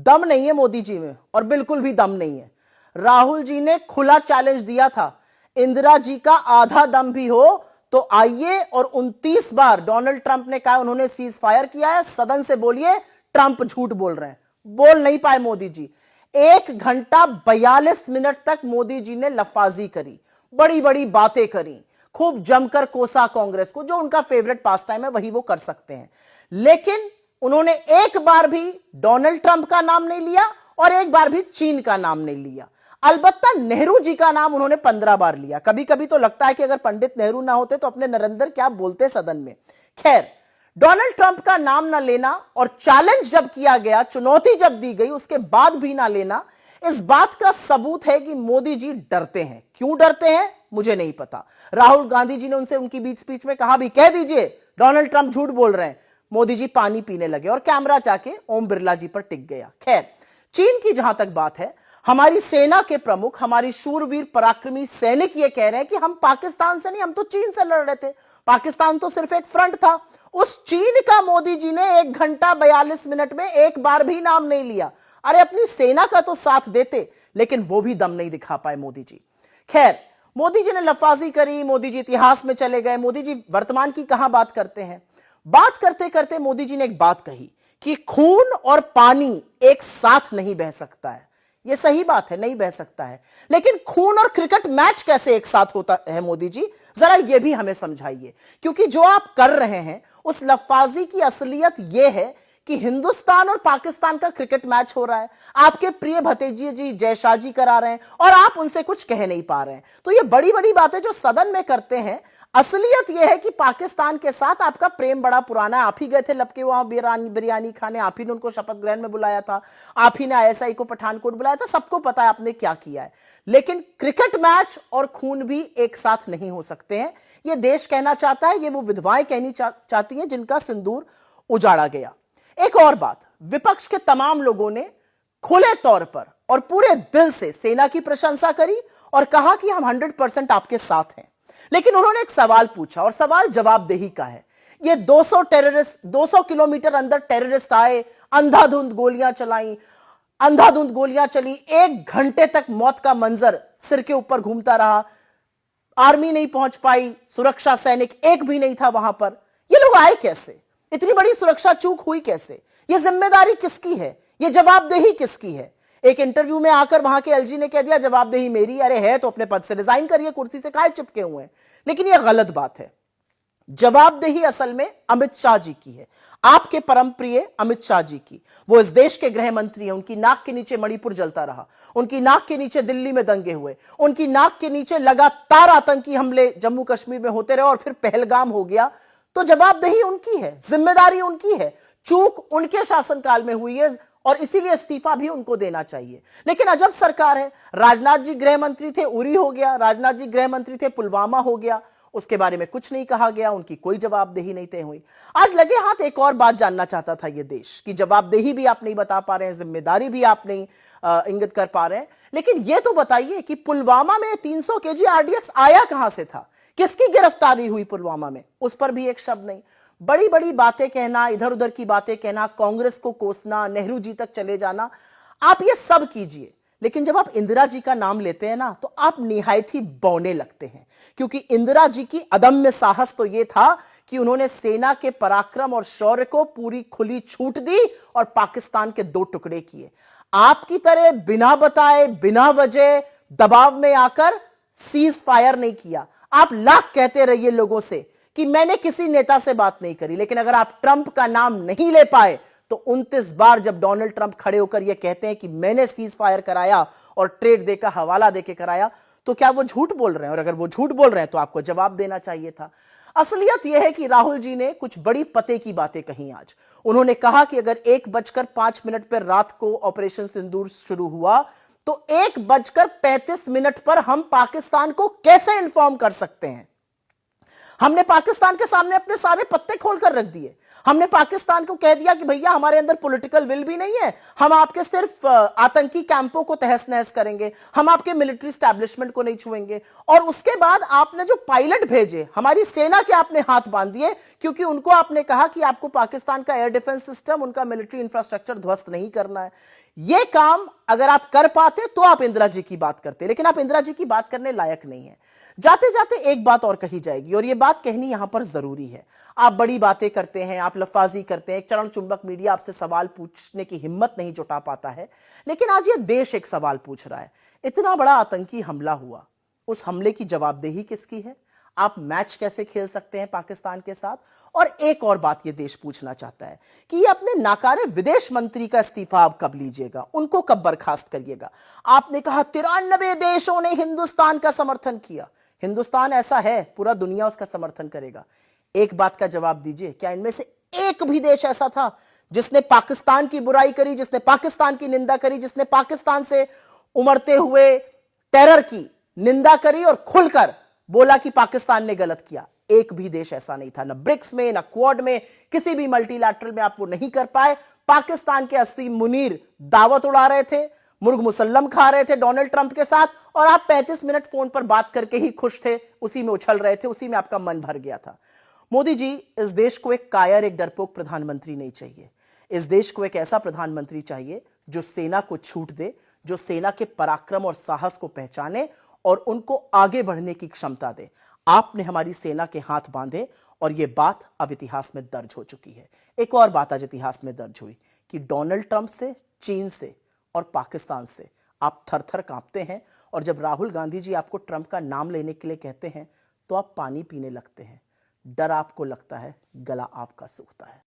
दम नहीं है मोदी जी में, और बिल्कुल भी दम नहीं है। राहुल जी ने खुला चैलेंज दिया था, इंदिरा जी का आधा दम भी हो तो आइए और 29 बार डोनाल्ड ट्रंप ने कहा उन्होंने सीज फायर किया है, सदन से बोलिए ट्रंप झूठ बोल रहे हैं। बोल नहीं पाए मोदी जी। 1 घंटा 42 मिनट तक मोदी जी ने लफाजी करी, बड़ी बड़ी बातें करी, खूब जमकर कोसा कांग्रेस को, जो उनका फेवरेट पास टाइम है वही वो कर सकते हैं। लेकिन उन्होंने एक बार भी डोनाल्ड ट्रंप का नाम नहीं लिया और एक बार भी चीन का नाम नहीं लिया। अलबत्ता नेहरू जी का नाम उन्होंने 15 बार लिया। कभी कभी तो लगता है कि अगर पंडित नेहरू ना होते तो अपने नरेंद्र क्या बोलते सदन में। खैर, डोनाल्ड ट्रंप का नाम ना लेना और चैलेंज जब किया गया, चुनौती जब दी गई, उसके बाद भी ना लेना, इस बात का सबूत है कि मोदी जी डरते हैं। क्यों डरते हैं मुझे नहीं पता। राहुल गांधी जी ने उनसे उनकी बीच स्पीच में कहा भी, कह दीजिए डोनाल्ड ट्रंप झूठ बोल रहे हैं। मोदी जी पानी पीने लगे और कैमरा जाके ओम बिरला जी पर टिक गया। खैर, चीन की जहां तक बात है, हमारी सेना के प्रमुख, हमारी शूरवीर पराक्रमी सैनिक ये कह रहे हैं कि हम पाकिस्तान से नहीं, हम तो चीन से लड़ रहे थे, पाकिस्तान तो सिर्फ एक फ्रंट था। उस चीन का मोदी जी ने 1 घंटा 42 मिनट में एक बार भी नाम नहीं लिया। अरे अपनी सेना का तो साथ देते, लेकिन वो भी दम नहीं दिखा पाए मोदी जी। खैर, मोदी जी ने लफाजी करी, मोदी जी इतिहास में चले गए। मोदी जी वर्तमान की कहां बात करते हैं। बात करते करते मोदी जी ने एक बात कही कि खून और पानी एक साथ नहीं बह सकता है। यह सही बात है, नहीं बह सकता है, लेकिन खून और क्रिकेट मैच कैसे एक साथ होता है मोदी जी, जरा यह भी हमें समझाइए। क्योंकि जो आप कर रहे हैं उस लफाजी की असलियत यह है कि हिंदुस्तान और पाकिस्तान का क्रिकेट मैच हो रहा है, आपके प्रिय भतीजे जी जयशाह जी करा रहे हैं और आप उनसे कुछ कह नहीं पा रहे हैं। तो ये बड़ी बड़ी बातें जो सदन में करते हैं, असलियत यह है कि पाकिस्तान के साथ आपका प्रेम बड़ा पुराना है। आप ही गए थे लपके वहां बिरयानी खाने, आप ही ने उनको शपथ ग्रहण में बुलाया था, आप ही ने आईएसआई को पठानकोट बुलाया था, सबको पता है आपने क्या किया है। लेकिन क्रिकेट मैच और खून भी एक साथ नहीं हो सकते हैं, यह देश कहना चाहता है, ये वो विधवाएं कहनी चाहती हैं जिनका सिंदूर उजाड़ा गया। एक और बात, विपक्ष के तमाम लोगों ने खुले तौर पर और पूरे दिल से सेना की प्रशंसा करी और कहा कि हम 100% आपके साथ हैं। लेकिन उन्होंने एक सवाल पूछा और सवाल जवाबदेही का है। ये 200 किलोमीटर अंदर टेररिस्ट आए, अंधाधुंध गोलियां चलाई, अंधाधुंध गोलियां चली, 1 घंटे तक मौत का मंजर सिर के ऊपर घूमता रहा, आर्मी नहीं पहुंच पाई, सुरक्षा सैनिक एक भी नहीं था वहां पर। ये लोग आए कैसे? इतनी बड़ी सुरक्षा चूक हुई कैसे? ये जिम्मेदारी किसकी है? ये जवाबदेही किसकी है? एक इंटरव्यू में आकर वहां के एलजी ने कह दिया जवाबदेही मेरी। अरे है तो अपने पद से रिजाइन करिए, कुर्सी से काहे चिपके हुए हैं? लेकिन यह गलत बात है। जवाबदेही असल में अमित शाह जी की है, आपके परम प्रिय अमित शाह जी की। वो इस देश के गृह मंत्री हैं, उनकी नाक के नीचे मणिपुर जलता रहा, उनकी नाक के नीचे दिल्ली में दंगे हुए, उनकी नाक के नीचे लगातार आतंकी हमले जम्मू कश्मीर में होते रहे और फिर पहलगाम हो गया। तो जवाबदेही उनकी है, जिम्मेदारी उनकी है, चूक उनके शासनकाल में हुई है और इसीलिए इस्तीफा भी उनको देना चाहिए। लेकिन अजब सरकार है, राजनाथ जी गृह मंत्री थे, उरी हो गया, राजनाथ जी गृह मंत्री थे, पुलवामा हो गया, उसके बारे में कुछ नहीं कहा गया, उनकी कोई जवाबदेही नहीं तय हुई। आज लगे हाथ एक और बात जानना चाहता था ये देश कि जवाबदेही भी आप नहीं बता पा रहे हैं, जिम्मेदारी भी आप नहीं इंगित कर पा रहे हैं। लेकिन यह तो बताइए कि पुलवामा में 300 केजी आरडीएक्स आया कहां से था, किसकी गिरफ्तारी हुई पुलवामा में, उस पर भी एक शब्द नहीं। बड़ी बड़ी बातें कहना, इधर उधर की बातें कहना, कांग्रेस को कोसना, नेहरू जी तक चले जाना, आप ये सब कीजिए, लेकिन जब आप इंदिरा जी का नाम लेते हैं ना तो आप निहायत ही बौने लगते हैं। क्योंकि इंदिरा जी की अदम्य साहस तो यह था कि उन्होंने सेना के पराक्रम और शौर्य को पूरी खुली छूट दी और पाकिस्तान के 2 टुकड़े किए। आपकी तरह बिना बताए, बिना वजह दबाव में आकर सीज फायर नहीं किया। आप लाख कहते रहिए लोगों से कि मैंने किसी नेता से बात नहीं करी, लेकिन अगर आप ट्रंप का नाम नहीं ले पाए तो 29 बार जब डोनाल्ड ट्रंप खड़े होकर यह कहते हैं कि मैंने सीज फायर कराया और ट्रेड डे का हवाला देकर कराया, तो क्या वो झूठ बोल रहे हैं? और अगर वो झूठ बोल रहे हैं तो आपको जवाब देना चाहिए था। असलियत यह है कि राहुल जी ने कुछ बड़ी पते की बातें कही आज। उन्होंने कहा कि अगर 1:05 पर रात को ऑपरेशन सिंदूर शुरू हुआ तो 1:35 पर हम पाकिस्तान को कैसे इन्फॉर्म कर सकते हैं? हमने पाकिस्तान के सामने अपने सारे पत्ते खोलकर रख दिए। हमने पाकिस्तान को कह दिया कि भैया हमारे अंदर पॉलिटिकल विल भी नहीं है, हम आपके सिर्फ आतंकी कैंपों को तहस नहस करेंगे, हम आपके मिलिट्री स्टैब्लिशमेंट को नहीं छुएंगे। और उसके बाद आपने जो पायलट भेजे, हमारी सेना के आपने हाथ बांध दिए, क्योंकि उनको आपने कहा कि आपको पाकिस्तान का एयर डिफेंस सिस्टम, उनका मिलिट्री इंफ्रास्ट्रक्चर ध्वस्त नहीं करना है। यह काम अगर आप कर पाते तो आप इंदिरा जी की बात करते, लेकिन आप इंदिरा जी की बात करने लायक नहीं है। जाते जाते एक बात और कही जाएगी, और यह बात कहनी यहां पर जरूरी है। आप बड़ी बातें करते हैं, आप लफाजी करते हैं, एक चरण चुंबक मीडिया आपसे सवाल पूछने की हिम्मत नहीं जुटा पाता है, लेकिन आज यह देश एक सवाल पूछ रहा है। इतना बड़ा आतंकी हमला हुआ, उस हमले की जवाबदेही किसकी है? आप मैच कैसे खेल सकते हैं पाकिस्तान के साथ? और एक और बात यह देश पूछना चाहता है कि ये अपने नाकारे विदेश मंत्री का इस्तीफा आप कब लीजिएगा, उनको कब बर्खास्त करिएगा? आपने कहा 93 देशों ने हिंदुस्तान का समर्थन किया। हिंदुस्तान ऐसा है, पूरा दुनिया उसका समर्थन करेगा। एक बात का जवाब दीजिए, क्या इनमें से एक भी देश ऐसा था जिसने पाकिस्तान की बुराई करी, जिसने पाकिस्तान की निंदा करी, जिसने पाकिस्तान से उमड़ते हुए टेरर की निंदा करी और खुलकर बोला कि पाकिस्तान ने गलत किया? एक भी देश ऐसा नहीं था, ना ब्रिक्स में, ना क्वाड में, किसी भी मल्टीलैटरल में आप वो नहीं कर पाए। पाकिस्तान के असीम मुनीर दावत उड़ा रहे थे, मुर्ग मुसल्लम खा रहे थे डोनाल्ड ट्रंप के साथ, और आप 35 मिनट फोन पर बात करके ही खुश थे, उसी में उछल रहे थे, उसी में आपका मन भर गया था। मोदी जी, इस देश को एक कायर, एक डरपोक प्रधानमंत्री नहीं चाहिए। इस देश को एक ऐसा प्रधानमंत्री चाहिए जो सेना को छूट दे, जो सेना के पराक्रम और साहस को पहचाने और उनको आगे बढ़ने की क्षमता दे। आपने हमारी सेना के हाथ बांधे और यह बात अब इतिहास में दर्ज हो चुकी है। एक और बात आज इतिहास में दर्ज हुई कि डोनाल्ड ट्रंप से, चीन से और पाकिस्तान से आप थर थर कांपते हैं, और जब राहुल गांधी जी आपको ट्रंप का नाम लेने के लिए कहते हैं तो आप पानी पीने लगते हैं। डर आपको लगता है, गला आपका सूखता है।